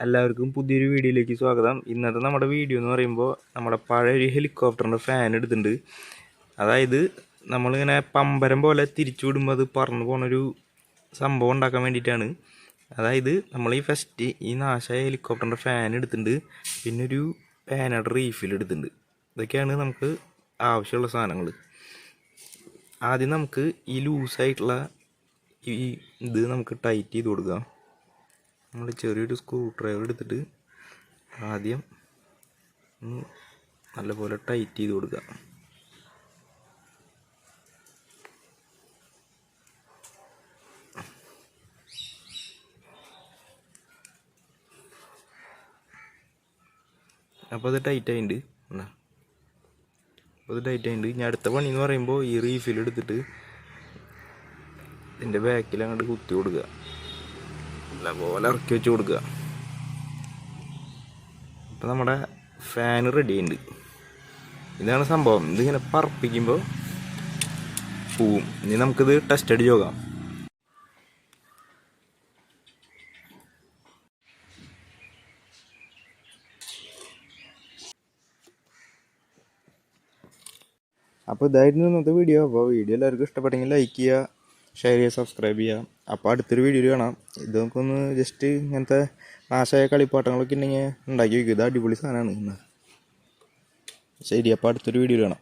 എല്ലാവർക്കും പുതിയൊരു വീഡിയോയിലേക്ക് സ്വാഗതം. ഇന്നത്തെ നമ്മുടെ വീഡിയോ എന്ന് പറയുമ്പോൾ നമ്മുടെ പഴയൊരു ഹെലികോപ്റ്ററിൻ്റെ ഫാൻ എടുത്തിട്ടുണ്ട്. അതായത് നമ്മളിങ്ങനെ പമ്പരം പോലെ തിരിച്ചു വിടുമ്പോൾ അത് പറന്നു പോകുന്നൊരു സംഭവം ഉണ്ടാക്കാൻ വേണ്ടിയിട്ടാണ്. അതായത് നമ്മൾ ഈ നാശമായ ഹെലികോപ്റ്ററിൻ്റെ ഫാൻ എടുത്തിട്ടുണ്ട്, പിന്നെ ഒരു പാനയുടെ റീഫിൽ എടുത്തിട്ടുണ്ട്. ഇതൊക്കെയാണ് നമുക്ക് ആവശ്യമുള്ള സാധനങ്ങൾ. ആദ്യം നമുക്ക് ഈ ലൂസായിട്ടുള്ള ഇത് നമുക്ക് ടൈറ്റ് ചെയ്ത് കൊടുക്കാം. നമ്മൾ ചെറിയൊരു സ്ക്രൂ ഡ്രൈവർ എടുത്തിട്ട് ആദ്യം നല്ലപോലെ ടൈറ്റ് ചെയ്ത് കൊടുക്കുക. അപ്പോൾ അത് ടൈറ്റ് ആയിട്ടുണ്ട്. ഇനി അടുത്ത പണി എന്ന് പറയുമ്പോൾ ഈ റീഫിൽ എടുത്തിട്ട് ഇതിൻ്റെ ബാക്കിൽ അങ്ങോട്ട് കുത്തി കൊടുക്കുക, നല്ലപോലെ ഇറക്കി വെച്ച് കൊടുക്കുക. അപ്പോൾ നമ്മുടെ ഫാൻ റെഡി ഉണ്ട്. ഇതാണ് സംഭവം. ഇതിങ്ങനെ പറപ്പിക്കുമ്പോൾ പോവും. ഇനി നമുക്കിത് ടെസ്റ്റ് അടിച്ച് നോക്കാം. അപ്പോൾ ഇതായിരുന്നു ഇന്നത്തെ വീഡിയോ. അപ്പോൾ വീഡിയോ എല്ലാവർക്കും ഇഷ്ടപ്പെട്ടെങ്കിൽ ലൈക്ക് ചെയ്യുക, ഷെയർ ചെയ്യുക, സബ്സ്ക്രൈബ് ചെയ്യുക. അപ്പോൾ അടുത്തൊരു വീഡിയോയിൽ കാണാം. ഇത് നമുക്കൊന്ന് ജസ്റ്റ് ഇങ്ങനത്തെ നാശമായ കളിപ്പാട്ടങ്ങളൊക്കെ ഉണ്ടെങ്കിൽ ഉണ്ടാക്കി വയ്ക്കും. ഇത് അടിപൊളി സാധനമാണ്. ശരി, അപ്പോൾ അടുത്തൊരു വീഡിയോയിൽ കാണാം.